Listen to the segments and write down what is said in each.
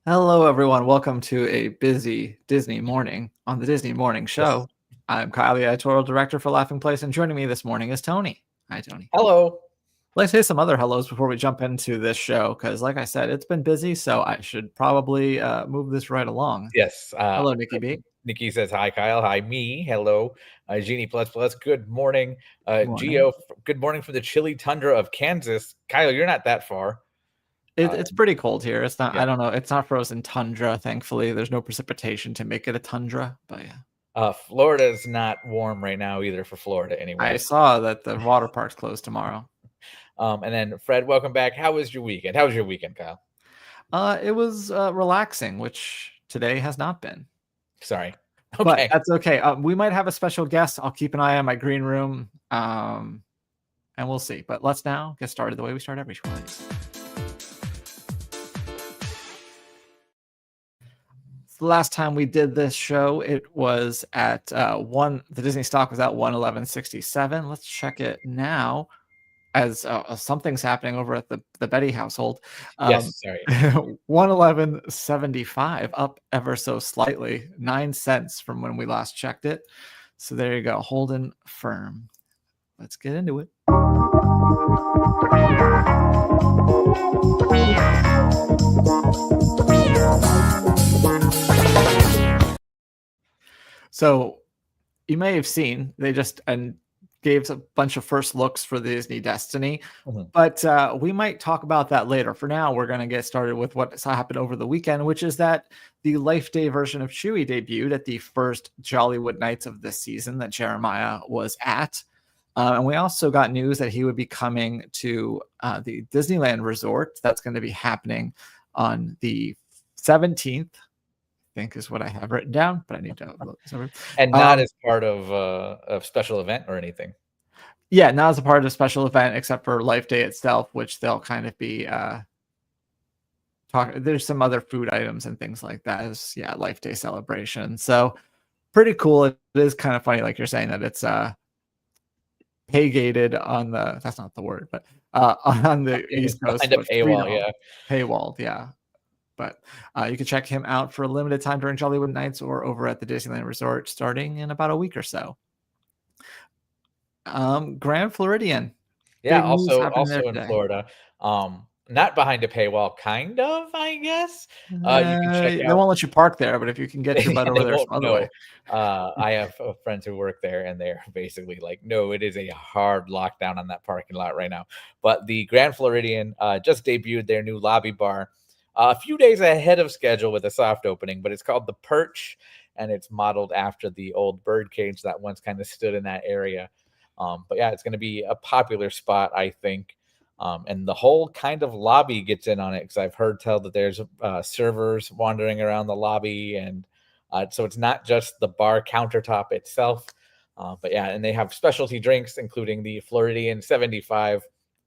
Hello, everyone. Welcome to a busy Disney morning on the Disney Morning Yes. Show. I'm Kyle, the editorial director for Laughing Place, and joining me this morning is Tony. Hi, Tony. Hello. Let's say some other hellos before we jump into this show, because, like I said, it's been busy, so I should probably move this right along. Yes. Hello, Nikki B. Nikki says hi, Kyle. Hi, me. Hello. Genie plus plus. Good morning. Morning. Geo. Good morning from the chilly tundra of Kansas. Kyle, you're not that far. It's pretty cold here. It's not. Yeah. I don't know. It's not frozen tundra. Thankfully, there's no precipitation to make it a tundra. But yeah, Florida is not warm right now either for Florida anyway. I saw that the water park's closed tomorrow. And then Fred, welcome back. How was your weekend? How was your weekend, Kyle? It was relaxing, which today has not been. Sorry. Okay. But that's okay. We might have a special guest. I'll keep an eye on my green room, and we'll see. But let's now get started the way we start every show. The last time we did this show, it was at the Disney stock was at 111.67. Let's check it now, as something's happening over at the Betty household. Yes, sorry. 111.75, up ever so slightly, 9 cents from when we last checked it. So there you go, holding firm. Let's get into it. So you may have seen they just gave a bunch of first looks for Disney Destiny, but we might talk about that later. For now, we're going to get started with what happened over the weekend, which is that the Life Day version of Chewie debuted at the first Jollywood Nights of this season that Jeremiah was at. And we also got news that he would be coming to the Disneyland Resort. That's going to be happening on the 17th. I think is what I have written down, but I need to look this over. And not as part of a special event or anything. Yeah, not as a part of a special event, except for Life Day itself, which they'll kind of be there's some other food items and things like that as Life Day celebration. So pretty cool. It is kind of funny, like you're saying, that it's pay gated on the, that's not the word, but on the East Coast. Behind a paywall, Paywalled, yeah. But you can check him out for a limited time during Jollywood Nights or over at the Disneyland Resort starting in about a week or so. Grand Floridion. Yeah, also in Florida. Not behind a paywall, kind of, I guess. You can check out. They won't let you park there, but if you can get your butt over there some other way. I have friends who work there, and they're basically like, no, it is a hard lockdown on that parking lot right now. But the Grand Floridian just debuted their new lobby bar a few days ahead of schedule with a soft opening, but it's called the Perch, and it's modeled after the old bird cage that once kind of stood in that area. But yeah, it's going to be a popular spot, I think. And the whole kind of lobby gets in on it because I've heard tell that there's servers wandering around the lobby. And so it's not just the bar countertop itself. But yeah, and they have specialty drinks, including the Floridian 75,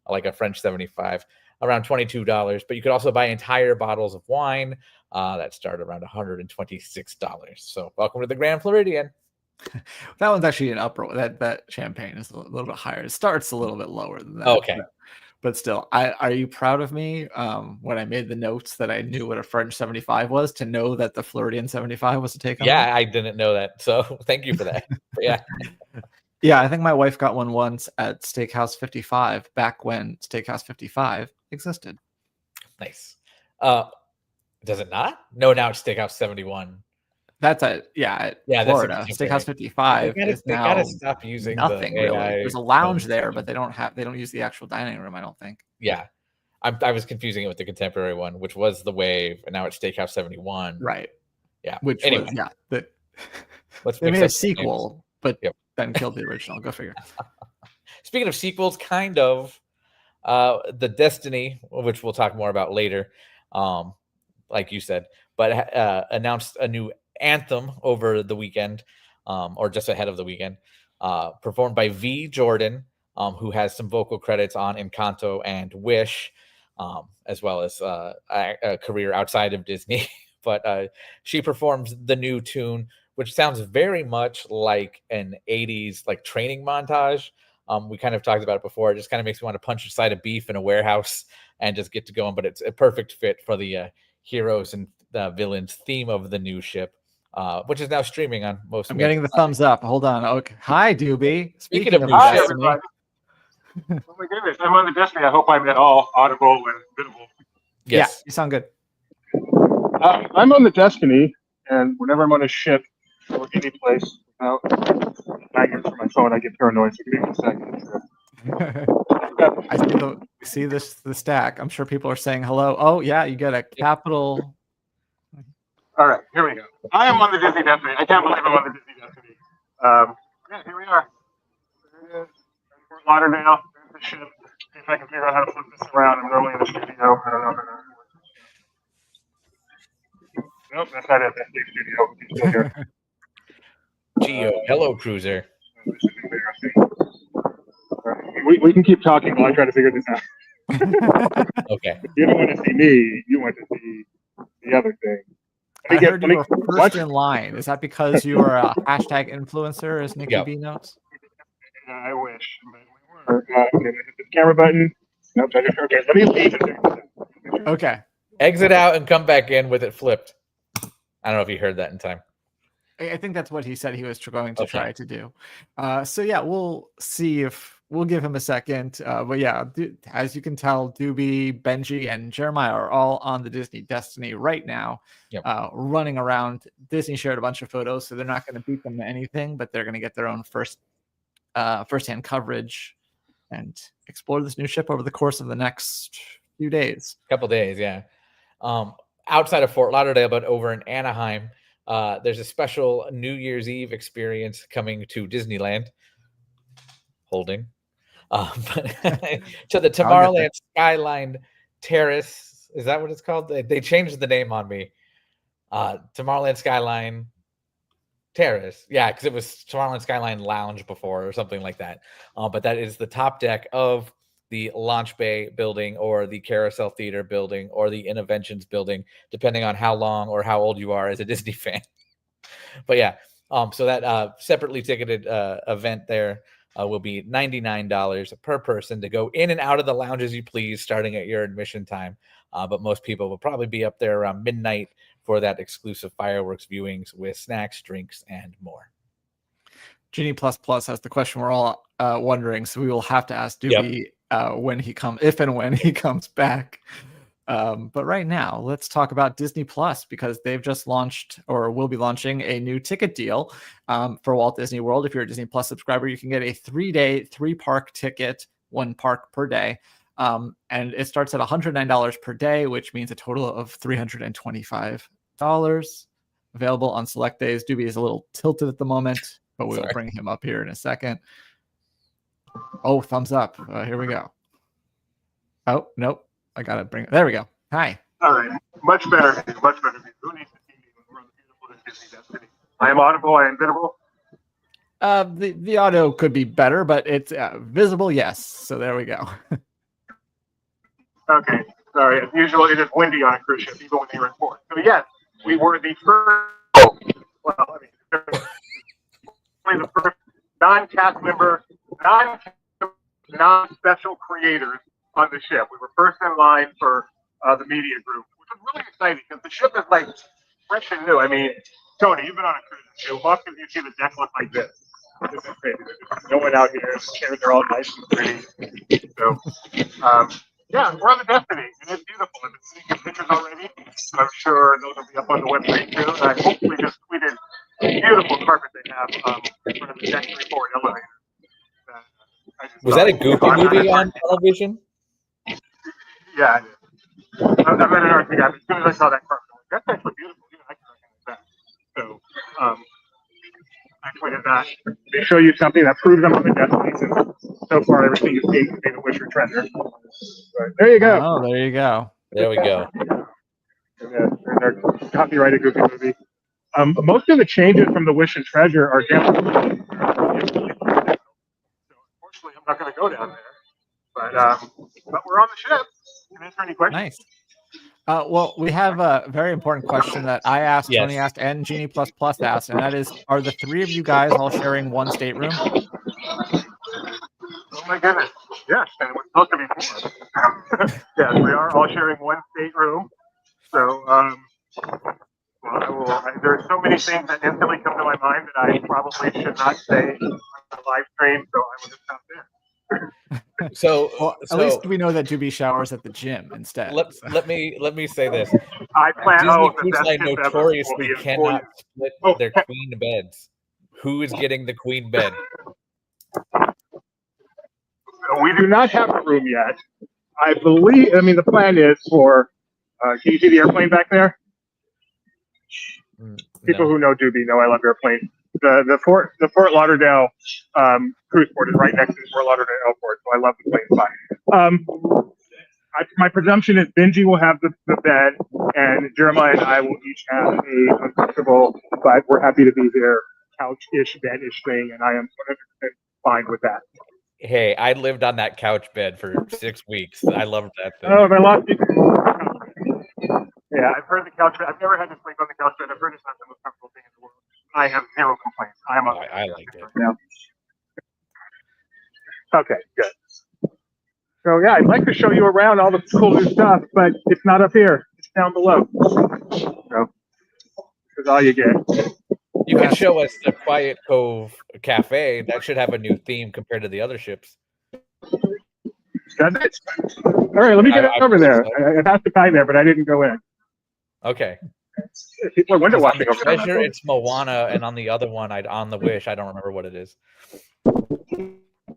like a French 75, around $22. But you could also buy entire bottles of wine that start around $126. So welcome to the Grand Floridian. That one's actually an upper. That champagne is a little bit higher. It starts a little bit lower than that. Okay. But still, are you proud of me when I made the notes that I knew what a French 75 was, to know that the Floridian 75 was a take on that? I didn't know that. So thank you for that. Yeah. Yeah, I think my wife got one once at Steakhouse 55 back when Steakhouse 55 existed. Nice. Does it not? No, now it's Steakhouse 71. That's Florida. Steakhouse 55 they gotta stop using nothing really. There's a lounge there, but they don't use the actual dining room, I don't think. Yeah. I was confusing it with the contemporary one, which was the Wave, and now it's Steakhouse 71. Right. Yeah. Which anyway, they made a sequel, but then killed the original. Go figure. Speaking of sequels, kind of the Destiny, which we'll talk more about later, like you said, but announced a new anthem over the weekend, or just ahead of the weekend, performed by V. Jordan, who has some vocal credits on Encanto and Wish, as well as a career outside of Disney. But she performs the new tune, which sounds very much like an 80s like training montage. We kind of talked about it before. It just kind of makes me want to punch a side of beef in a warehouse and just get to going. But it's a perfect fit for the heroes and villain's theme of the new ship, which is now streaming on most. I'm getting the thumbs up. Hold on. Okay. Hi, Doobie. Speaking of of new Hi, ship, everybody. Oh my goodness, I'm on the Destiny. I hope I'm at all audible and visible. Yeah, yes, you sound good. I'm on the Destiny, and whenever I'm on a ship or any place without magnets for my phone, I get paranoid. So give me a second. I see the stack. I'm sure people are saying hello. Oh yeah, you get a capital. All right, here we go. I am on the Disney Destiny. I can't believe I'm on the Disney Destiny. Yeah, here we are. There it is. Fort Lauderdale. There's the ship. See if I can figure out how to flip this around. I'm normally in the studio. I don't know if I know. Nope, that's not it. That's the studio. It's still here. Geo, hello, cruiser. This is embarrassing. We can keep talking while I try to figure this out. Okay. You don't want to see me. You want to see the other thing. I heard you were first in line. Is that because you are a hashtag influencer, as Nikki B notes? I wish. But we were. Okay, hit the camera button. Nope. Okay, let me leave it. Okay. Exit out and come back in with it flipped. I don't know if you heard that in time. I think that's what he said he was going to try to do. So yeah, we'll see if we'll give him a second. But yeah, as you can tell, Doobie, Benji, and Jeremiah are all on the Disney Destiny right now, running around. Disney shared a bunch of photos, so they're not going to beat them to anything, but they're going to get their own firsthand coverage and explore this new ship over the course of the next few days. Couple days, yeah. Outside of Fort Lauderdale, but over in Anaheim, there's a special New Year's Eve experience coming to Disneyland. Holding. To the Tomorrowland Skyline Terrace. Is that what it's called? They changed the name on me. Tomorrowland Skyline Terrace. Yeah, because it was Tomorrowland Skyline Lounge before or something like that. But that is the top deck of the Launch Bay building or the Carousel Theater building or the Innoventions building, depending on how long or how old you are as a Disney fan. But yeah, so that separately ticketed event there will be $99 per person to go in and out of the lounge as you please, starting at your admission time. But most people will probably be up there around midnight for that exclusive fireworks viewings with snacks, drinks, and more. Genie Plus Plus has the question we're all wondering, so we will have to ask Doobie when he comes, if and when he comes back. But right now, let's talk about Disney Plus, because they've just launched or will be launching a new ticket deal for Walt Disney World. If you're a Disney Plus subscriber, you can get a 3-day, 3-park ticket, 1 park per day. And it starts at $109 per day, which means a total of $325 available on select days. Doobie is a little tilted at the moment, but we will bring him up here in a second. Oh, thumbs up. Here we go. Oh, nope. I got to bring it. There we go. Hi. All right. Much better. Much better. Who needs to see me when we're on the beautiful Disney Destiny? I am audible. I am visible. The audio could be better, but it's visible. Yes. So there we go. Okay. Sorry. As usual, it is windy on a cruise ship, even when you're in port. So yes, we were the first. Well, I mean, the first non-cast member, non-special creators on the ship. We were first in line for the media group, which was really exciting because the ship is like fresh and new. I mean, Tony, you've been on a cruise ship. How often do you see the deck look like this? This is crazy. There's no one out here. The chairs are all nice and pretty. So, yeah, we're on the Destiny, and it's beautiful. I've been seeing your pictures already. I'm sure those will be up on the website too. And I hopefully just tweeted the beautiful carpet they have in front of the Deck 3 forward elevator. Was that a Goofy movie on television? Yeah, I did. I'm not an art guy, but as soon as I saw that carpet, I'm like, that's actually beautiful. Yeah, I can recognize that. So, I tweeted that. They show you something that proves I'm on the Destiny. So far, everything is being made a Wisher trender. But there you go. Oh, there you go. There we go. There's our copyrighted Goofy movie. Most of the changes from the Wish and Treasure are down. So unfortunately, I'm not going to go down there. But we're on the ship. Can I answer any questions? Nice. Well, we have a very important question that I asked, Tony asked, and Genie Plus Plus asked, and that is: are the 3 of you guys all sharing one stateroom? Oh my goodness! Yes, and it was supposed to be 4. Yes, we are all sharing one stateroom. So Well, there are so many things that instantly come to my mind that I probably should not say on the live stream, so I will just stop there. So, at least we know that Doobie showers at the gym instead. Let me say this. I plan. Disney The Cruise best Line tip ever will notoriously be cannot split their queen beds. Who is getting the queen bed? We do not have a room yet. I mean, the plan is for. Can you see the airplane back there? People who know Doobie know I love airplanes. The Fort Lauderdale cruise port is right next to the Fort Lauderdale airport, so I love the plane spot. My presumption is Benji will have the bed, and Jeremiah and I will each have a uncomfortable, but we're happy to be here, couch-ish, bed-ish thing, and I am 100% fine with that. Hey, I lived on that couch bed for 6 weeks. I loved that thing. Oh, I lost you. Yeah, I've heard the couch bed. I've never had to sleep on the couch bed. I've heard it's not the most comfortable thing in the world. I have zero complaints. I liked it. Right now. Okay, good. So yeah, I'd like to show you around all the cool new stuff, but it's not up here. It's down below. So that's all you get. You can show us the Quiet Cove Cafe. That should have a new theme compared to the other ships. Does it? All right, let me get over there. I passed the guy there, but I didn't go in. Okay. People are window washing over there. Treasure, it's Moana, and on the other one, on the Wish, I don't remember what it is.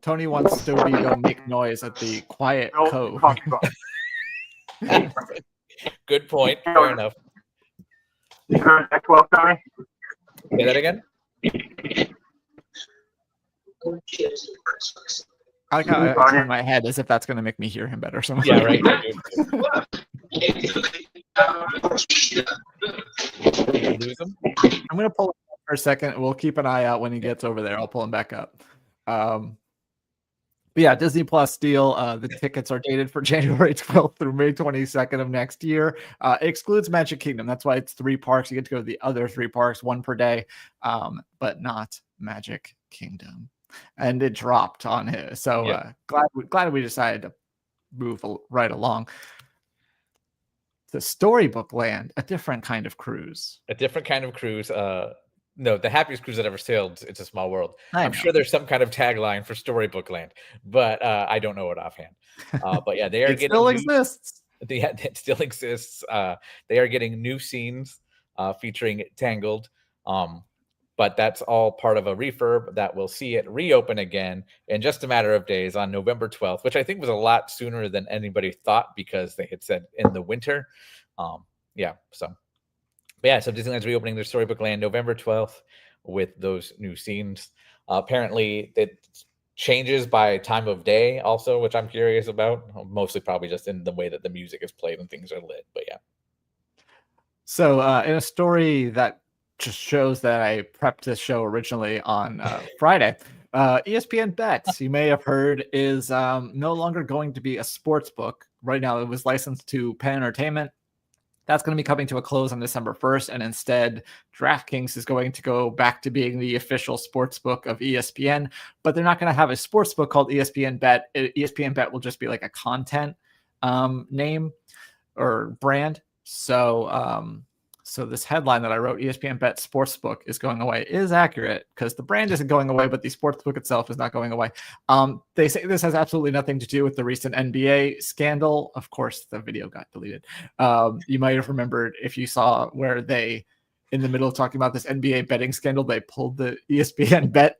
Tony wants to go make noise at the Quiet Cove. Good point. Fair enough. You heard that 12, Tony? Say that again? I like how I turn my head as if that's going to make me hear him better. So yeah, right. Lose him? I'm going to pull him up for a second. We'll keep an eye out when he gets over there. I'll pull him back up. But yeah, Disney Plus deal. The tickets are dated for January 12th through May 22nd of next year. It excludes Magic Kingdom. That's why it's 3 parks. You get to go to the other 3 parks, 1 per day, but not Magic Kingdom. And it dropped on him. So glad we decided to move right along. The Storybook Land, a different kind of cruise. A different kind of cruise. No, the happiest cruise that ever sailed. It's a small world. I'm sure there's some kind of tagline for Storybook Land, but I don't know it offhand. But yeah, they are it still exists. It still exists. They are getting new scenes featuring Tangled. But that's all part of a refurb that will see it reopen again in just a matter of days on November 12th, which I think was a lot sooner than anybody thought because they had said in the winter. So Disneyland's reopening their Storybook Land November 12th with those new scenes. Apparently, it changes by time of day also, which I'm curious about. Mostly probably just in the way that the music is played and things are lit. But yeah. So in a story that just shows that I prepped this show originally on Friday, ESPN Bets, you may have heard, is no longer going to be a sports book. Right now, it was licensed to Penn Entertainment. That's going to be coming to a close on December 1st, and instead, DraftKings is going to go back to being the official sports book of ESPN, but they're not going to have a sports book called ESPN Bet. ESPN Bet will just be like a content name or brand. So this headline that I wrote, ESPN Bet Sportsbook is going away, is accurate because the brand isn't going away, but the sportsbook itself is not going away. They say this has absolutely nothing to do with the recent NBA scandal. Of course, the video got deleted. You might have remembered if you saw where they, in the middle of talking about this NBA betting scandal, they pulled the ESPN Bet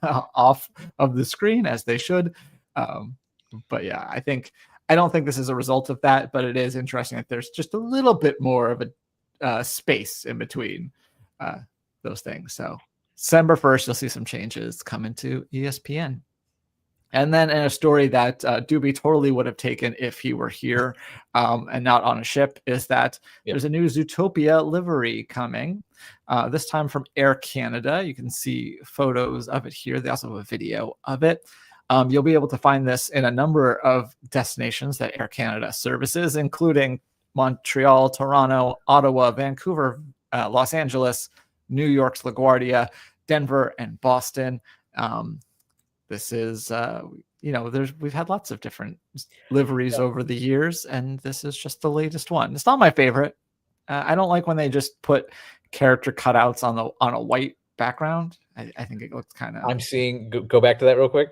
off of the screen, as they should. But yeah, I don't think this is a result of that, but it is interesting that there's just a little bit more of a space in between those things. So December 1st, you'll see some changes coming to ESPN. And then in a story that Doobie totally would have taken if he were here and not on a ship, is that there's a new Zootopia livery coming, this time from Air Canada. You can see photos of it here. They also have a video of it. You'll be able to find this in a number of destinations that Air Canada services, including Montreal, Toronto, Ottawa, Vancouver, Los Angeles, New York's LaGuardia, Denver, and Boston. This is, we've had lots of different liveries over the years, and this is just the latest one. It's not my favorite. I don't like when they just put character cutouts on a white background. I think it looks kind of. I'm seeing. Go back to that real quick.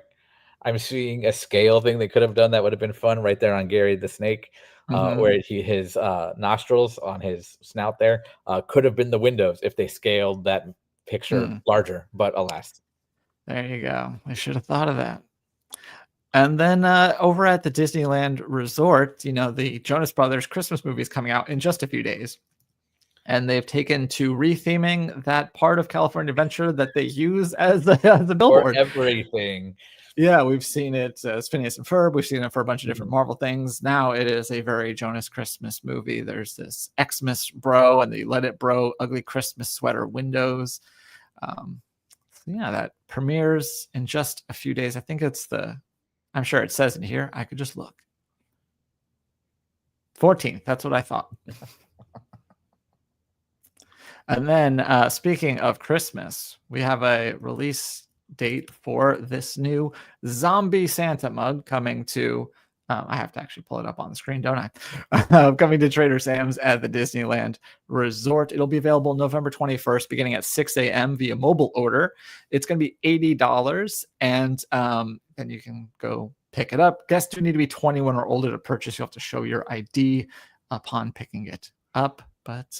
I'm seeing a scale thing they could have done that would have been fun right there on Gary the Snake, where his nostrils on his snout there could have been the windows if they scaled that picture larger. But alas, there you go. I should have thought of that. And then over at the Disneyland Resort, the Jonas Brothers Christmas movie is coming out in just a few days. And they've taken to retheming that part of California Adventure that they use as a billboard. For everything. Yeah, we've seen it as Phineas and Ferb. We've seen it for a bunch of different Marvel things. Now it is a very Jonas Christmas movie. There's this Xmas bro and the Let It Bro ugly Christmas sweater windows. That premieres in just a few days. I think I'm sure it says in here. I could just look. 14th. That's what I thought. And then speaking of Christmas, we have a release date for this new zombie Santa mug coming to I have to actually pull it up on the screen, don't I? Coming to Trader Sam's at the Disneyland Resort. It'll be available November 21st, beginning at 6 a.m. via mobile order. It's going to be $80, and then you can go pick it up. Guests do need to be 21 or older to purchase. You have to show your ID upon picking it up. But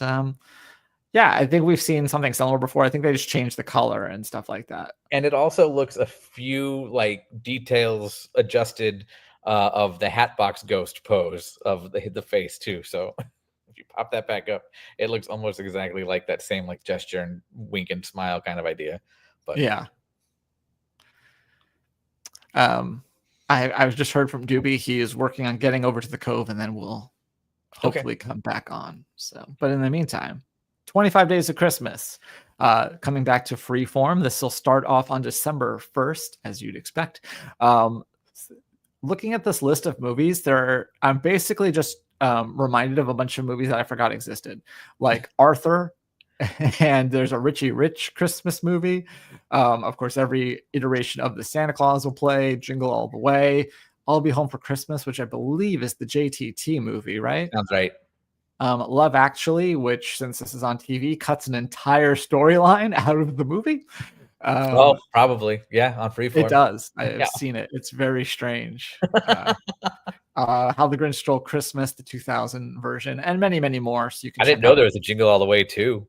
I think we've seen something similar before. I think they just changed the color and stuff like that. And it also looks a few details adjusted of the Hatbox Ghost pose of the face too. So if you pop that back up, it looks almost exactly like that same gesture and wink and smile kind of idea. But yeah. I was just heard from Doobie. He is working on getting over to the Cove, and then we'll hopefully come back on. So, but in the meantime, 25 Days of Christmas, coming back to Freeform. This will start off on December 1st, as you'd expect. Looking at this list of movies, I'm basically just reminded of a bunch of movies that I forgot existed, like Arthur, and there's a Richie Rich Christmas movie. Of course, every iteration of the Santa Claus will play, Jingle All the Way, I'll Be Home for Christmas, which I believe is the JTT movie, right? Sounds right. Love Actually, which, since this is on TV, cuts an entire storyline out of the movie. Probably. Yeah, on Freeform. It does. I've seen it. It's very strange. How the Grinch Stole Christmas, the 2000 version, and many, many more. So you can. I didn't know there was a Jingle All the Way too.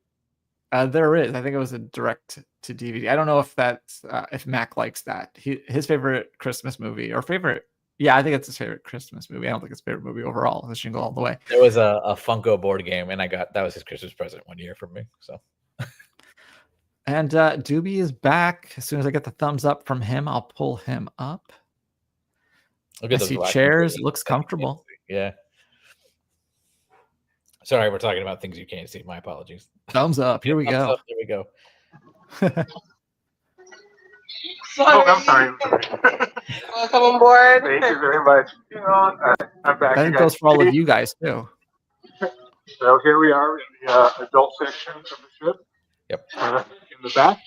There is. I think it was a direct to DVD. I don't know if that's if Mac likes that. His favorite Christmas movie or favorite. Yeah, I think it's his favorite Christmas movie. I don't think it's his favorite movie overall. It's Jingle All the Way. There was a Funko board game, and that was his Christmas present one year from me. So. And Doobie is back. As soon as I get the thumbs up from him, I'll pull him up. Look at I see chairs. It looks comfortable. Yeah. Sorry, we're talking about things you can't see. My apologies. Thumbs up. Here we go. Here we go. I'm sorry. Welcome on board. Thank you very much. I'm back. That goes for all of you guys too. So here we are in the adult section of the ship. Yep. In the back,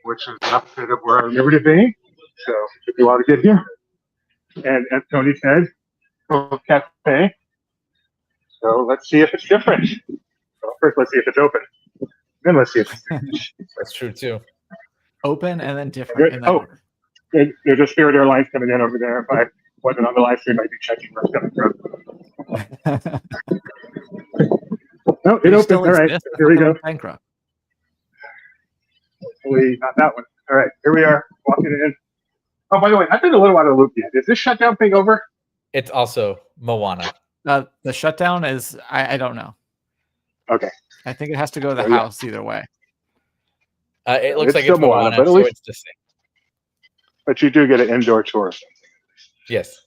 which is the opposite of where I remember to be. So it took me a while to get here. And as Tony said, cafe. So let's see if it's different. Well, first, let's see if it's open. Then let's see if it's different. That's true too. Open and then different. There's a Spirit Airlines coming in over there. If I wasn't on the live stream, I'd be checking where it's coming from. No, it opens. All right, here we go. Bankrupt. Hopefully not that one. All right, here we are, walking in. Oh, by the way, I've been a little out of the loop yet. Is this shutdown thing over? It's also Moana. The shutdown is, I don't know. Okay. I think it has to go to the house either way. It looks like it's Moana, but so it's the same. But you do get an indoor tour. Yes.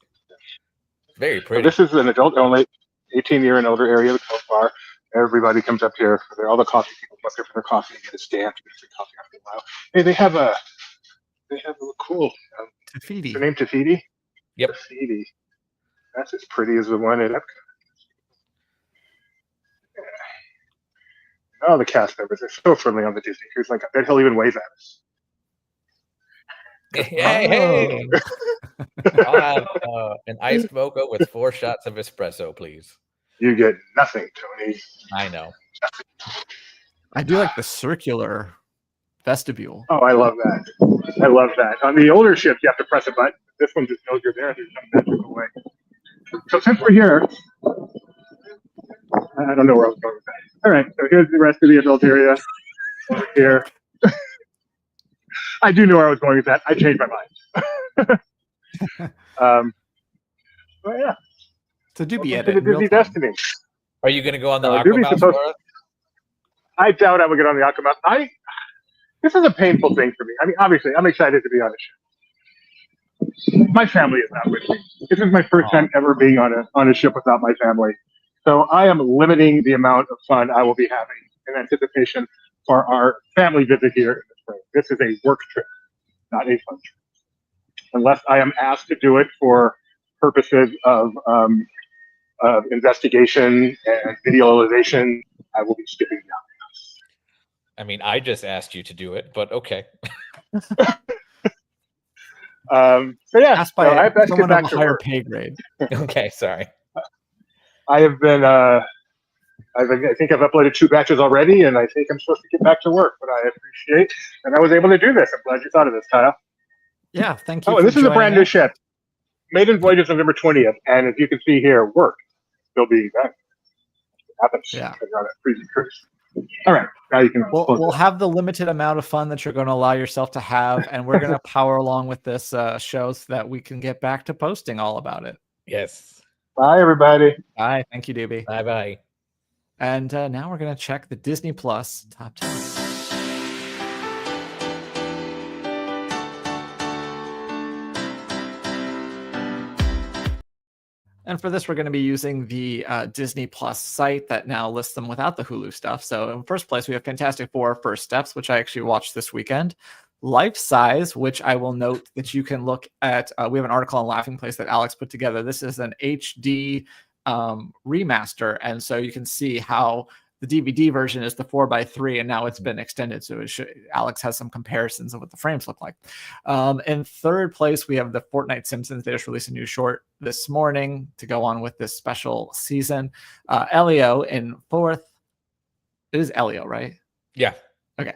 Very pretty. So this is an adult only, 18-year and older area of the Coast Bar. Everybody comes up here. All the coffee people come up here for their coffee and get a stamp. Get free coffee after a while. Hey, they have a cool. Tafiti. Is her name Tafiti? Yep. Tafiti. That's as pretty as the one in Epcot. Oh, the cast members are so friendly on the Disney cruise. Like, I bet he'll even wave at us. Hey. I'll have an iced mocha with 4 shots of espresso, please. You get nothing, Tony. I know. I do like the circular vestibule. Oh, I love that. I love that. On the older ships, you have to press a button. This one just knows you're there. There's no magical way. So since we're here, I don't know where I was going with that. All right, so here's the rest of the adult area over here. I do know where I was going with that. I changed my mind. But yeah. So do be Welcome edit to the Disney Destiny. Are you going to go on the Doobie's Aquamouse supposed- for us? I doubt I would get on the Aquamouse. This is a painful thing for me. I mean, obviously, I'm excited to be on a ship. My family is not with me. This is my first time ever being on a ship without my family. So I am limiting the amount of fun I will be having in anticipation for our family visit here in the spring. This is a work trip, not a fun trip. Unless I am asked to do it for purposes of investigation and videoization, I will be skipping out. I mean, I just asked you to do it, but okay. So yeah, Asked by I have to get someone back of a to higher work. pay grade. Okay, sorry. I have been. I think I've uploaded 2 batches already, and I think I'm supposed to get back to work. But I appreciate, and I was able to do this. I'm glad you thought of this, Kyle. Yeah, thank you. Oh, and this is a joining brand new us. ship. Maiden voyage November 20th, and as you can see here, work still being done. It happens. Yeah. On a freezing cruise. All right, now you can. We'll have the limited amount of fun that you're going to allow yourself to have, and we're going to power along with this show so that we can get back to posting all about it. Yes. Bye, everybody. Bye. Thank you, Doobie. Bye-bye. And now we're going to check the Disney Plus top 10. And for this, we're going to be using the Disney Plus site that now lists them without the Hulu stuff. So in first place, we have Fantastic Four: First Steps, which I actually watched this weekend. Life Size, which I will note that you can look at. We have an article on Laughing Place that Alex put together. This is an HD remaster. And so you can see how the DVD version is the 4:3, and now it's been extended. So Alex has some comparisons of what the frames look like. In third place, we have the Fortnite Simpsons. They just released a new short this morning to go on with this special season. Elio in fourth. It is Elio, right? Yeah. Okay.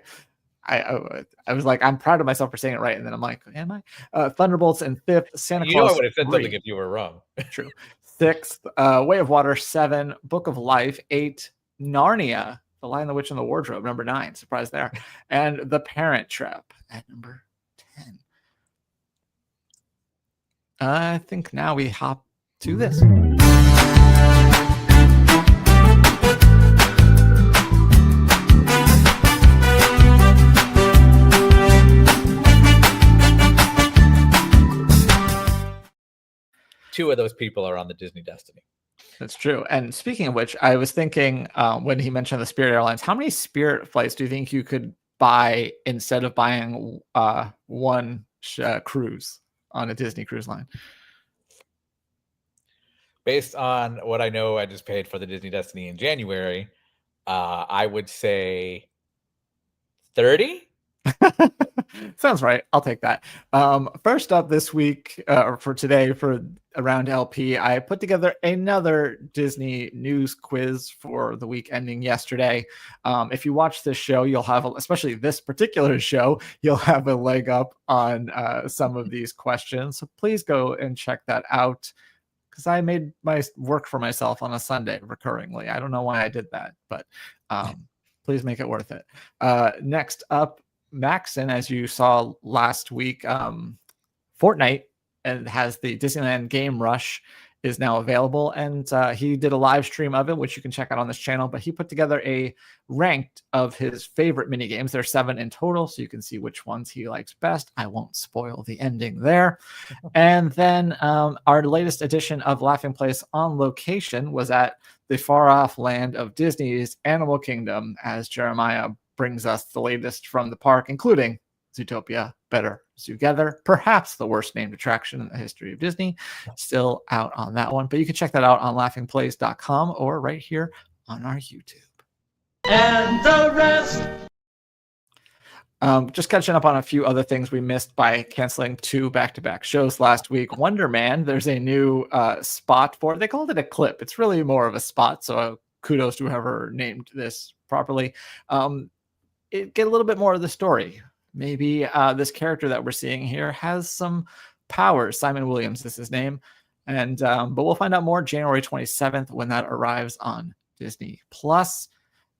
I was like, I'm proud of myself for saying it right. And then I'm like, am I? Thunderbolts in fifth. Santa You Claus. know I would have said 3. something if you were wrong. True. Sixth, Way of Water. 7, Book of Life. 8, Narnia, The Lion, the Witch, and the Wardrobe. Number 9, surprise there. And The Parent Trap at number 10. I think now we hop to this. Two of those people are on the Disney Destiny. That's true. And speaking of which, I was thinking when he mentioned the Spirit Airlines, how many Spirit flights do you think you could buy instead of buying one cruise on a Disney cruise line? Based on what I know, I just paid for the Disney Destiny in January. I would say 30. Sounds right. I'll take that. First up this week, or for today, for Around LP, I put together another Disney news quiz for the week ending yesterday. If you watch this show, you'll have, especially this particular show, you'll have a leg up on some of these questions. So please go and check that out, because I made my work for myself on a Sunday recurringly. I don't know why I did that, but please make it worth it. Next up, Maxon, as you saw last week, Fortnite, and has the Disneyland Game Rush is now available, and he did a live stream of it, which you can check out on this channel. But he put together a ranked of his favorite mini games. There's 7 in total, so you can see which ones he likes best. I won't spoil the ending there. And then our latest edition of Laughing Place on Location was at the far off land of Disney's Animal Kingdom, as Jeremiah brings us the latest from the park, including Zootopia Better Together, perhaps the worst named attraction in the history of Disney. Still out on that one, but you can check that out on laughingplace.com or right here on our YouTube. And the rest. Just catching up on a few other things we missed by canceling 2 back-to-back shows last week. Wonder Man, there's a new spot for it. They called it a clip. It's really more of a spot, so kudos to whoever named this properly. It get a little bit more of the story. Maybe this character that we're seeing here has some powers. Simon Williams is his name. And but we'll find out more January 27th when that arrives on Disney Plus.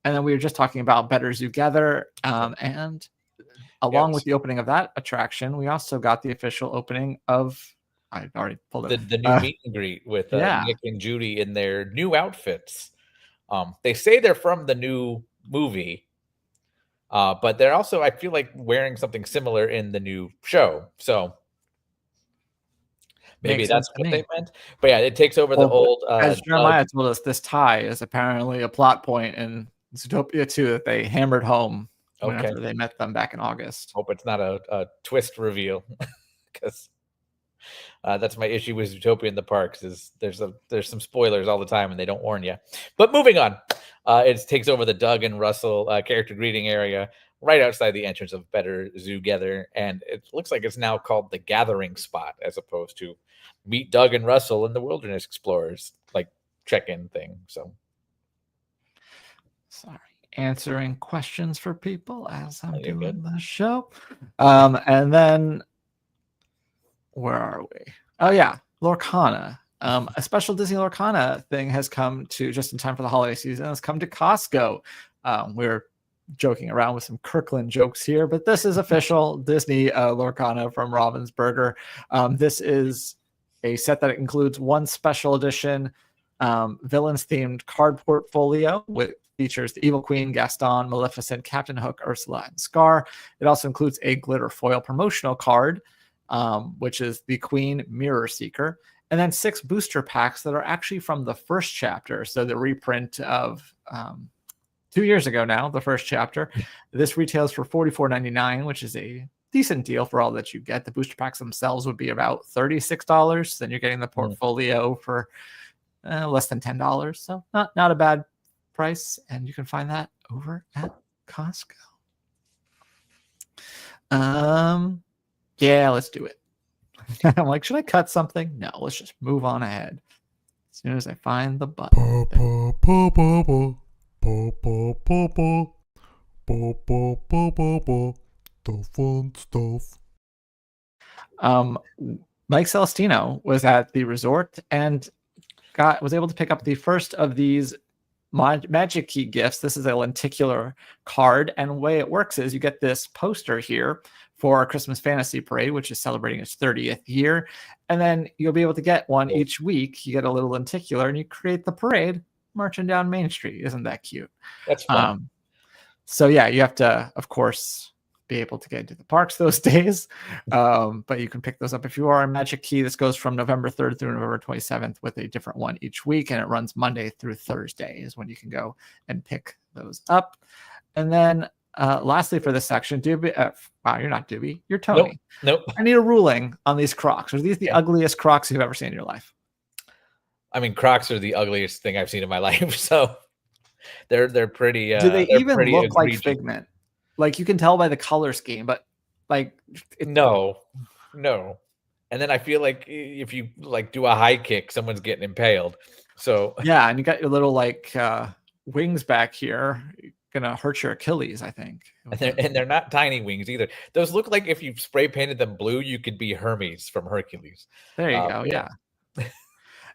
And then we were just talking about Better Together, and along with the opening of that attraction, we also got the official opening of, I already pulled it, the new meet and greet with Nick and Judy in their new outfits. They say they're from the new movie, but they're also, I feel like, wearing something similar in the new show. So maybe that's what they meant. But yeah, it takes over the old. As Jeremiah told us, this tie is apparently a plot point in Zootopia 2 that they hammered home whenever they met them back in August. Hope it's not a twist reveal, because that's my issue with Zootopia in the parks. Is there's some spoilers all the time and they don't warn you. But moving on, it takes over the Doug and Russell character greeting area right outside the entrance of Better Together, and it looks like it's now called the Gathering Spot as opposed to Meet Doug and Russell and the Wilderness Explorers, like check-in thing. So sorry, answering questions for people as I'm doing the show. And then where are we? Oh yeah, Lorcana. A special Disney Lorcana thing has come to, just in time for the holiday season, has come to Costco. We're joking around with some Kirkland jokes here, but this is official Disney Lorcana from Ravensburger. This is a set that includes one special edition villains themed card portfolio with features the Evil Queen, Gaston, Maleficent, Captain Hook, Ursula, and Scar. It also includes a glitter foil promotional card, which is the Queen Mirror Seeker, and then 6 booster packs that are actually from the first chapter. So the reprint of 2 years ago now, the first chapter. This retails for $44.99, which is a decent deal for all that you get. The booster packs themselves would be about $36. Then you're getting the portfolio for less than $10. So not a bad price. And you can find that over at Costco. Yeah, let's do it. I'm like, should I cut something? No, let's just move on ahead. As soon as I find the button. The fun stuff. Mike Celestino was at the resort and was able to pick up the first of these Magic Key gifts. This is a lenticular card, and the way it works is you get this poster here for Christmas Fantasy Parade, which is celebrating its 30th year, and then you'll be able to get one each week. You get a little lenticular, and you create the parade marching down Main Street. Isn't that cute? That's fun. So yeah, you have to, of course, be able to get into the parks those days, but you can pick those up if you are a Magic Key. This goes from November 3rd through November 27th with a different one each week, and it runs Monday through Thursday is when you can go and pick those up. And then lastly for this section, Doobie, wow, you're not Doobie, you're Tony. Nope. I need a ruling on these Crocs. Are these the ugliest Crocs you've ever seen in your life? I mean, Crocs are the ugliest thing I've seen in my life, so they're pretty. Do they even look egregious. Like Figment? Like you can tell by the color scheme, but like no. And then I feel like if you like do a high kick, someone's getting impaled. So yeah, and you got your little like wings back here. You're gonna hurt your Achilles, I think. And they're not tiny wings either. Those look like if you spray painted them blue, you could be Hermes from Hercules. There you go. Yeah.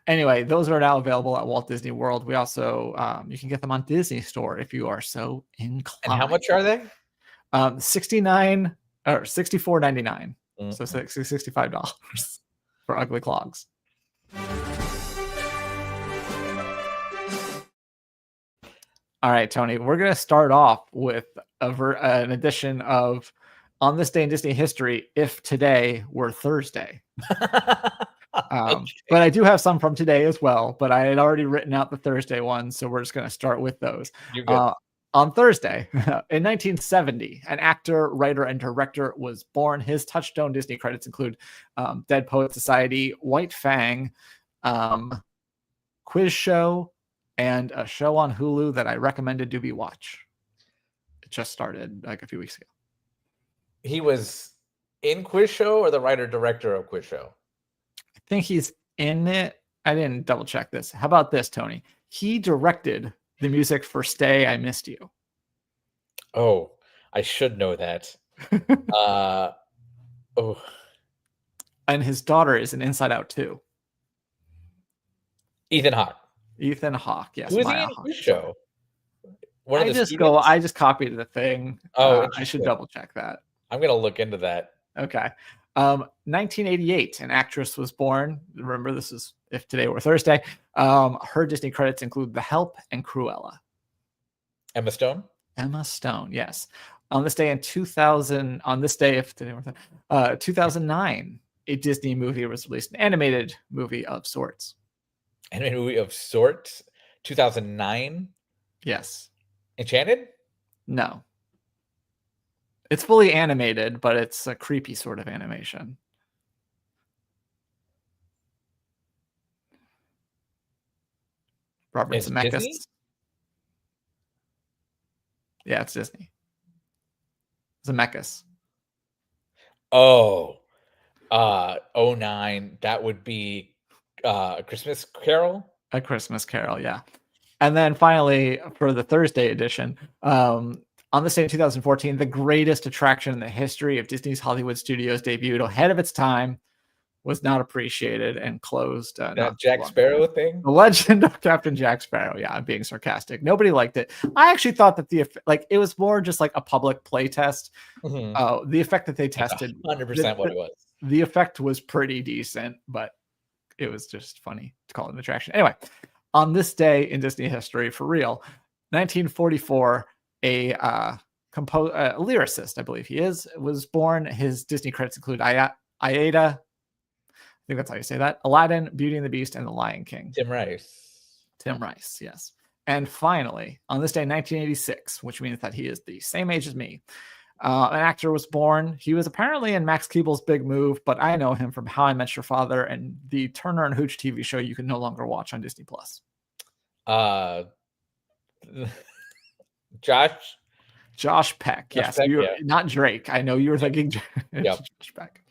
Anyway, those are now available at Walt Disney World. We also you can get them on Disney Store if you are so inclined. And how much are they? $69 or $64.99. So $65 for ugly clogs. All right, Tony, we're going to start off with an edition of On This Day in Disney History, if today were Thursday. But I do have some from today as well, but I had already written out the Thursday ones, so we're just going to start with those. You're good. On Thursday, in 1970, an actor, writer, and director was born. His Touchstone Disney credits include Dead Poet Society, White Fang, Quiz Show, and a show on Hulu that I recommended Doobie watch. It just started like a few weeks ago. He was in Quiz Show or the writer director of Quiz Show? I think he's in it. I didn't double check this. How about this, Tony? He directed the music for Stay, I Missed You. Oh, I should know that. Oh. And his daughter is in Inside Out too. Ethan Hawke. Ethan Hawke, yes. Who is he Maya in Hawke. Quiz Show? I just copied the thing. Oh, I should double check that. I'm gonna look into that. Okay. 1988, an actress was born. Remember, this is if today were Thursday. Her Disney credits include The Help and Cruella. Emma Stone. Emma Stone, yes. On this day in 2000, on this day, if today were 2009, a Disney movie was released, an animated movie of sorts. Animated movie of sorts. 2009. Yes. Enchanted? No. It's fully animated, but it's a creepy sort of animation. Robert Zemeckis. Disney? Yeah, it's Disney. Zemeckis. Oh, 09. That would be A Christmas Carol. A Christmas Carol, yeah. And then finally, for the Thursday edition, on this day in 2014, the greatest attraction in the history of Disney's Hollywood Studios debuted ahead of its time, was not appreciated and closed. That Jack Sparrow thing? The Legend of Captain Jack Sparrow. Yeah, I'm being sarcastic. Nobody liked it. I actually thought that it was more just like a public play test. Mm-hmm. The effect that they tested, 100% what it was. The effect was pretty decent, but it was just funny to call it an attraction. Anyway, on this day in Disney history, for real, 1944, a lyricist, I believe he was born. His Disney credits include Aida. I think that's how you say that. Aladdin, Beauty and the Beast, and The Lion King. Tim Rice, yes. And finally, on this day, 1986, which means that he is the same age as me, an actor was born. He was apparently in Max Keeble's Big Move, but I know him from How I Met Your Father and the Turner and Hooch TV show you can no longer watch on Disney+. Josh Peck. Yes, Peck, yeah. Not Drake. I know you were thinking Yep. Josh Peck.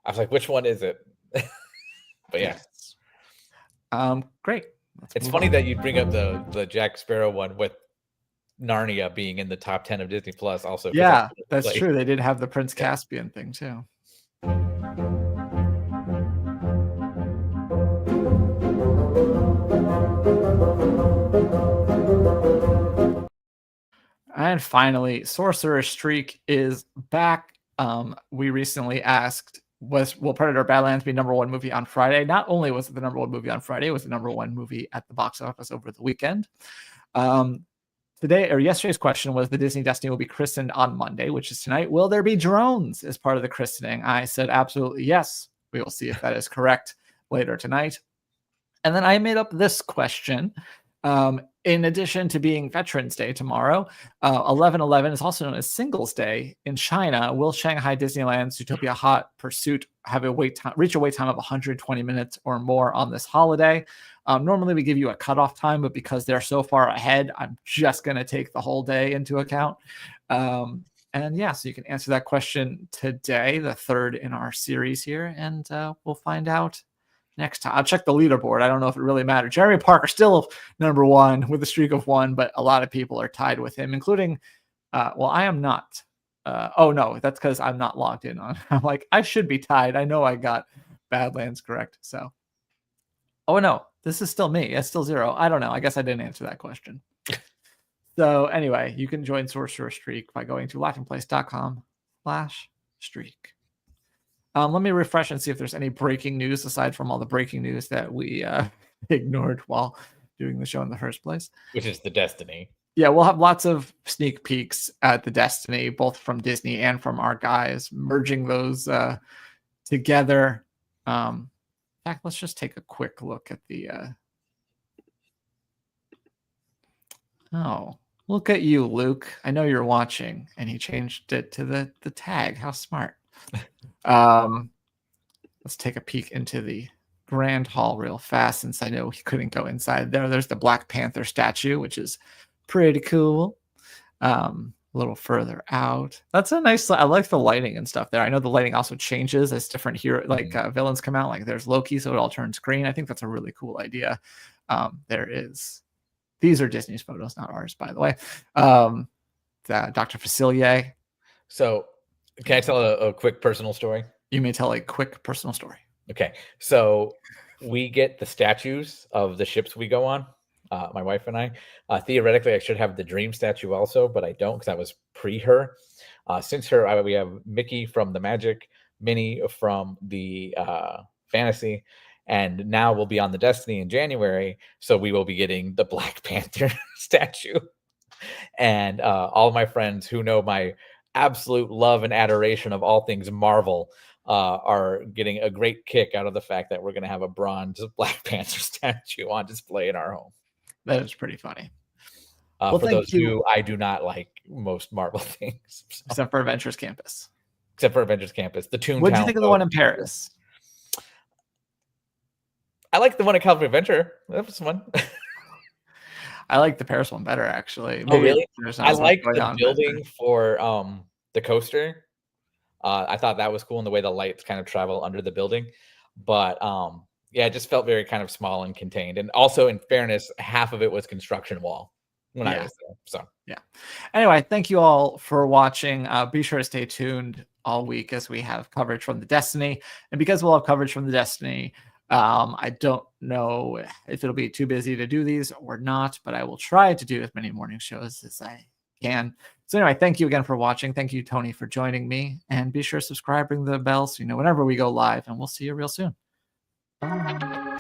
I was like, which one is it? But yeah. Yes. Great. It's funny that you bring up the Jack Sparrow one with Narnia being in the top 10 of Disney Plus also. Yeah, that's true. They did have the Prince Caspian thing too. And finally, Sorcerer Streak is back. We recently asked, will Predator Badlands be #1 movie on Friday? Not only was it the #1 movie on Friday, it was the #1 movie at the box office over the weekend. Yesterday's question was, the Disney Destiny will be christened on Monday, which is tonight. Will there be drones as part of the christening? I said absolutely yes. We will see if that is correct later tonight. And then I made up this question. In addition to being Veterans Day tomorrow, 11/11 is also known as Singles Day in China. Will Shanghai Disneyland's Zootopia Hot Pursuit have reach a wait time of 120 minutes or more on this holiday? Normally we give you a cutoff time, but because they're so far ahead, I'm just going to take the whole day into account. And yeah, so you can answer that question today, the third in our series here, and we'll find out next time. I'll check the leaderboard. I don't know if it really matters. Jeremy Parker still #1 with a streak of 1, but a lot of people are tied with him, including, I am not. Oh no, that's because I'm not logged in on. I'm like, I should be tied. I know I got Badlands correct. So, oh no, this is still me. It's still 0. I don't know. I guess I didn't answer that question. So anyway, you can join Sorcerer Streak by going to laughingplace.com/streak. Let me refresh and see if there's any breaking news aside from all the breaking news that we ignored while doing the show in the first place. Which is the Destiny. Yeah, we'll have lots of sneak peeks at the Destiny, both from Disney and from our guys, merging those together. In fact, let's just take a quick look at the... Oh, look at you, Luke. I know you're watching. And he changed it to the tag. How smart. Let's take a peek into the Grand Hall real fast, since I know he couldn't go inside there. There's the Black Panther statue, which is pretty cool. a little further out. That's a nice. I like the lighting and stuff there. I know the lighting also changes as different hero villains come out. Like there's Loki, so it all turns green. I think that's a really cool idea. There is. These are Disney's photos, not ours, by the way. Dr. Facilier. So, can I tell a quick personal story? You may tell a quick personal story. Okay, so we get the statues of the ships we go on. My wife and I. Theoretically, I should have the Dream statue also, but I don't because I was pre her. Since her, we have Mickey from the Magic, Minnie from the Fantasy, and now we'll be on the Destiny in January. So we will be getting the Black Panther statue. And all of my friends who know my absolute love and adoration of all things Marvel are getting a great kick out of the fact that we're going to have a bronze Black Panther statue on display in our home. That is pretty funny. For those who I do not like most Marvel things. So. Except for Avengers Campus. The Toontown. What do you think of the one in Paris? I like the one at California Adventure. That was fun. I like the Paris one better, actually. Maybe really? I like the building for the coaster. I thought that was cool in the way the lights kind of travel under the building. But yeah, it just felt very kind of small and contained. And also, in fairness, half of it was construction wall when I was there. So yeah. Anyway, thank you all for watching. Be sure to stay tuned all week as we have coverage from the Destiny. And because we'll have coverage from the Destiny, I don't know if it'll be too busy to do these or not, but I will try to do as many morning shows as I can. So anyway, thank you again for watching. Thank you, Tony, for joining me. And be sure to subscribe, ring the bell so you know whenever we go live, and we'll see you real soon. Bye.